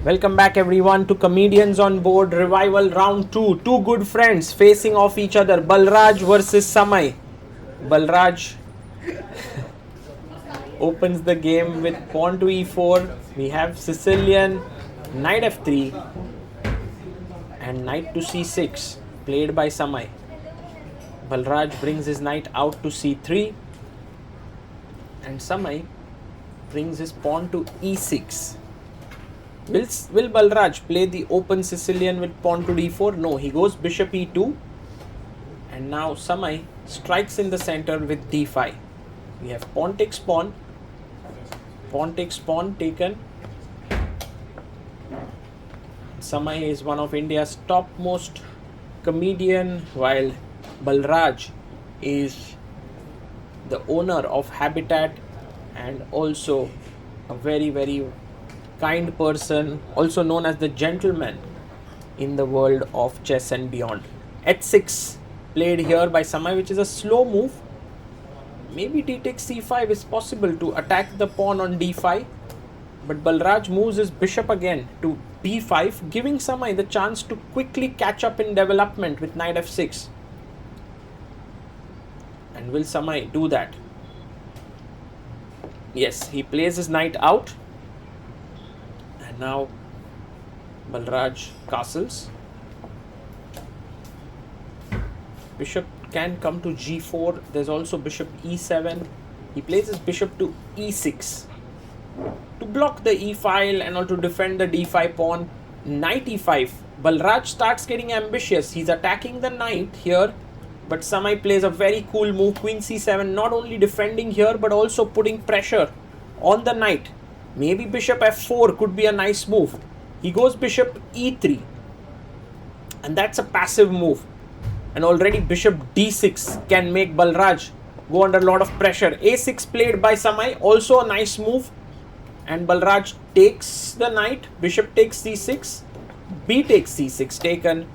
Welcome back everyone to Comedians on Board Revival Round 2. Two good friends facing off each other. Balraj versus Samay. Balraj opens the game with pawn to e4. We have Sicilian, knight f3 and knight to c6 played by Samay. Balraj brings his knight out to c3 and Samay brings his pawn to e6. Will Balraj play the open Sicilian with pawn to d4? No, he goes bishop e2 and now Samay strikes in the center with d5. We have pawn takes pawn taken. Samay is one of India's topmost comedian, while Balraj is the owner of Habitat and also a very kind person, also known as the gentleman in the world of chess and beyond. h6 played here by Samay, which is a slow move. Maybe d takes c5 is possible to attack the pawn on d5, but Balraj moves his bishop again to b5, giving Samay the chance to quickly catch up in development with knight f6. And will Samay do that? Yes, he plays his knight out. And now Balraj castles. Bishop can come to g4. There's also bishop e7. He plays his bishop to e6 to block the e file and also defend the d5 pawn. Knight e5. Balraj starts getting ambitious. He's attacking the knight here, but Samay plays a very cool move, queen c7, not only defending here but also putting pressure on the knight. Maybe bishop f4 could be a nice move. He goes bishop e3 and that's a passive move. And already bishop d6 can make Balraj go under a lot of pressure. a6 played by Samay, also a nice move. And Balraj takes the knight. Bishop takes c6. B takes c6 taken.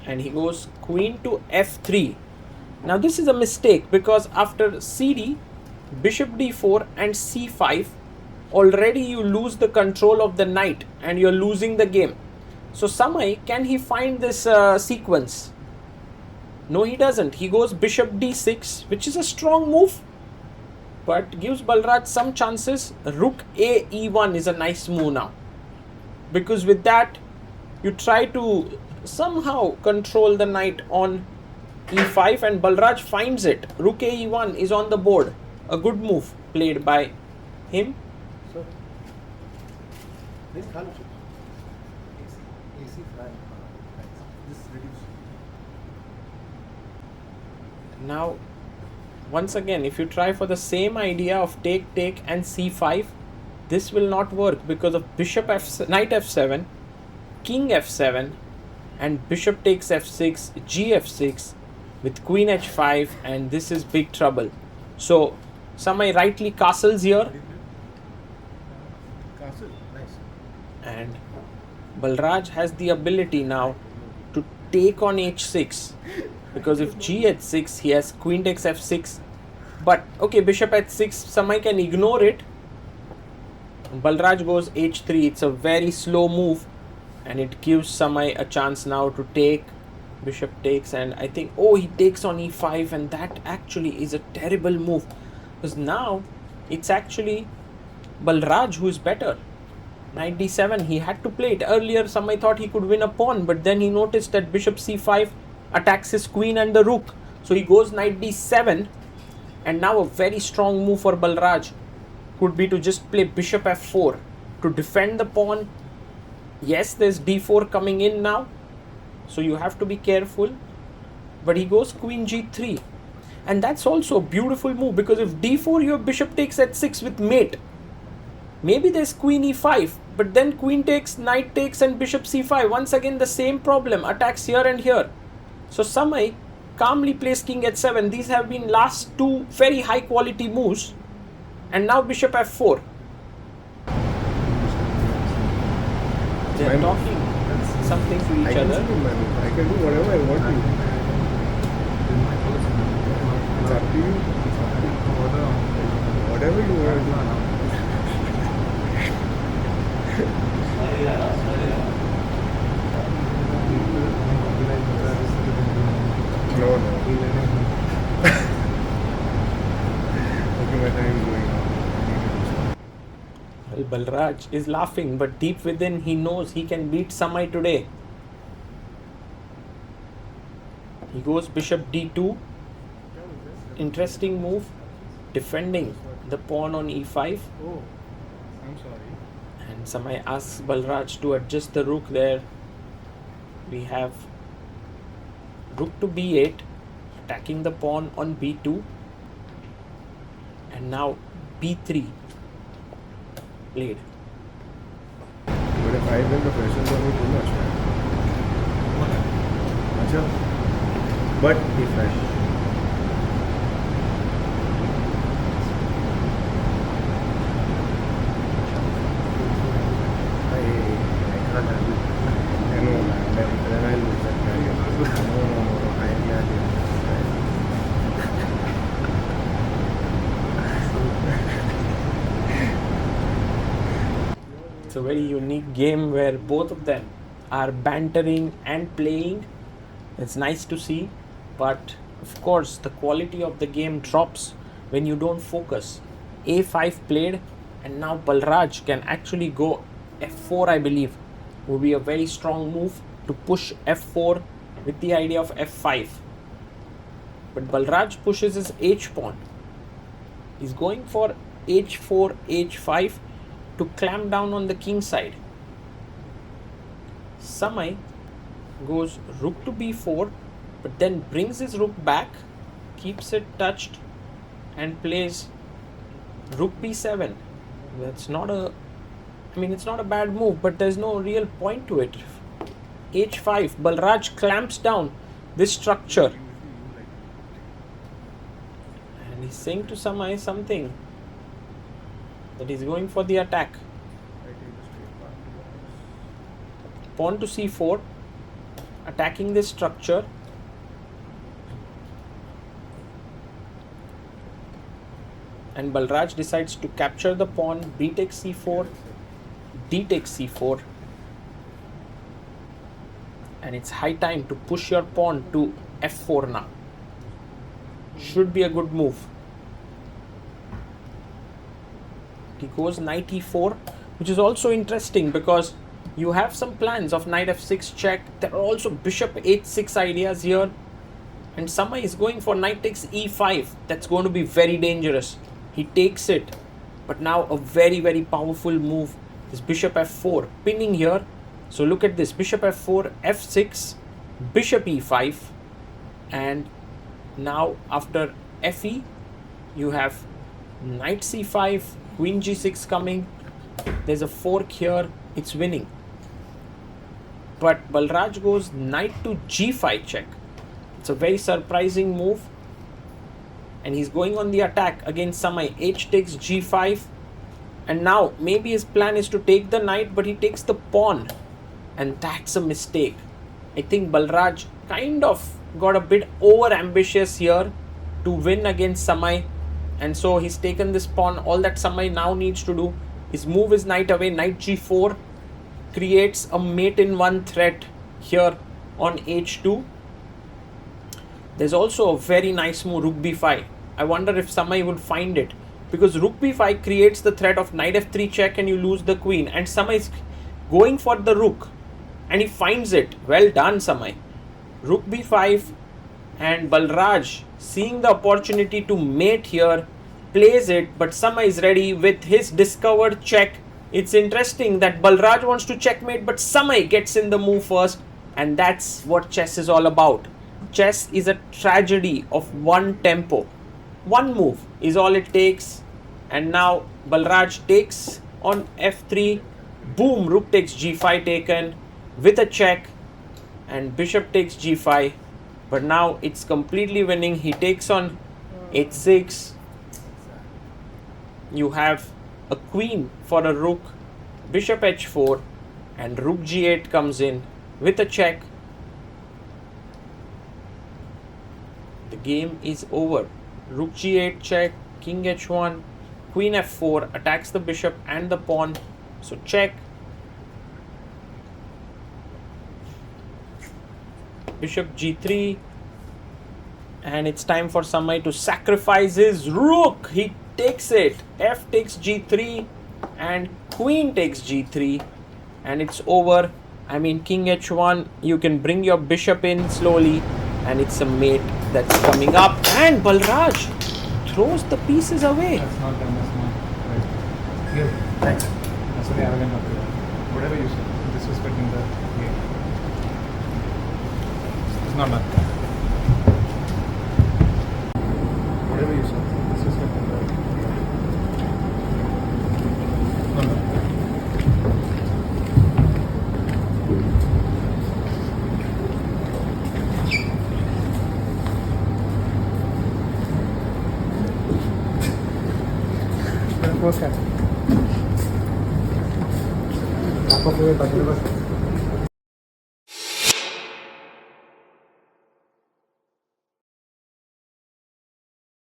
And he goes queen to f3. Now this is a mistake because after cd, bishop d4 and c5, already you lose the control of the knight and you're losing the game. So Samay, can he find this sequence? No, he doesn't. He goes bishop d6, which is a strong move, but gives Balraj some chances. Rook a e1 is a nice move now, because with that you try to somehow control the knight on e5 and Balraj finds it. Rook a e1 is on the board. A good move played by him. Now once again, if you try for the same idea of take and c5, this will not work because of bishop knight f7, king f7 and bishop takes f6, gf6 with queen h5, and this is big trouble. So Samay rightly castles here. Castle, nice. And Balraj has the ability now to take on h6, because if g h6 he has queen takes f6, but okay, bishop h6, Samay can ignore it. Balraj goes h3. It's a very slow move and it gives Samay a chance now to take. Bishop takes, and I think, oh, he takes on e5, and that actually is a terrible move because now it's actually Balraj who is better. Knight d7, he had to play it. Earlier Samay thought he could win a pawn, but then he noticed that bishop c5 attacks his queen and the rook, so he goes knight d7. And now a very strong move for Balraj could be to just play bishop f4 to defend the pawn. Yes, there's d4 coming in now, so you have to be careful, but he goes queen g3, and that's also a beautiful move because if d4 your bishop takes h6 with mate, maybe there's queen e5, but then queen takes, knight takes and bishop c5, once again the same problem, attacks here and here. So Samay calmly plays king h7. These have been last two very high quality moves, and now bishop f4. They're talking something to each other. I can do whatever I want to. It's up to you. whatever you want. No. Okay, my time is going on. Well, Balraj is laughing, but deep within he knows he can beat Samay today. He goes bishop d2. Interesting move. Defending the pawn on e5. Oh, I'm sorry. And Samay asks Balraj to adjust the rook there. We have rook to b8, attacking the pawn on b2. And now b3 played. But if I win, the questions are too much, man. Acha. But if I... I can't have it. I know, man. Then I lose that guy. No. I can't do it. It's a very unique game where both of them are bantering and playing. It's nice to see, but of course the quality of the game drops when you don't focus. a5 played, and now Balraj can actually go f4, I believe. Would be a very strong move to push f4 with the idea of f5. But Balraj pushes his h pawn. He's going for h4, h5 to clamp down on the king side. Samay goes rook to b4, but then brings his rook back, keeps it touched, and plays rook b7. That's not a... it's not a bad move, but there's no real point to it. h5, Balraj clamps down this structure. And he's saying to Samay something, that he's going for the attack. Pawn to c4, attacking this structure. And Balraj decides to capture the pawn, b takes c4, d takes c4. And it's high time to push your pawn to f4 now. Should be a good move. He goes knight e4, which is also interesting because you have some plans of knight f6 check. There are also bishop h6 ideas here. And Samay is going for knight takes e5. That's going to be very dangerous. He takes it. But now a very, very powerful move is bishop f4, pinning here. So look at this, bishop f4, f6, bishop e5. And now after fe, you have knight c5, queen g6 coming. There's a fork here. It's winning. But Balraj goes knight to g5 check. It's a very surprising move. And he's going on the attack against Samay. H takes g5. And now maybe his plan is to take the knight, but he takes the pawn. And that's a mistake. I think Balraj kind of got a bit over ambitious here to win against Samay. And so he's taken this pawn. All that Samay now needs to do is move his knight away. Knight g4 creates a mate in one threat here on h2. There's also a very nice move, rook b5. I wonder if Samay would find it, because rook b5 creates the threat of knight f3 check and you lose the queen. And Samay is going for the rook and he finds it. Well done, Samay. Rook b5, and Balraj, seeing the opportunity to mate here, plays it, but Samay is ready with his discovered check. It's interesting that Balraj wants to checkmate, but Samay gets in the move first, and that's what chess is all about. Chess is a tragedy of one tempo. One move is all it takes, and now Balraj takes on f3. Boom, rook takes g5 taken with a check, and bishop takes g5. But now it's completely winning. He takes on h6. You have a queen for a rook, bishop h4, and rook g8 comes in with a check. The game is over. Rook g8 check, king h1, queen f4 attacks the bishop and the pawn. So check. Bishop g3. And it's time for Samay to sacrifice his rook. He takes it. F takes g3 and queen takes g3. And it's over. I mean, king h1, you can bring your bishop in slowly. And it's a mate that's coming up. And Balraj throws the pieces away. That's not done, that's not right. Here, thanks. That's very arrogant of you. Whatever you say, disrespecting the game. It's not done. Whatever you say, disrespecting the game. No, no. Close cat. Back of the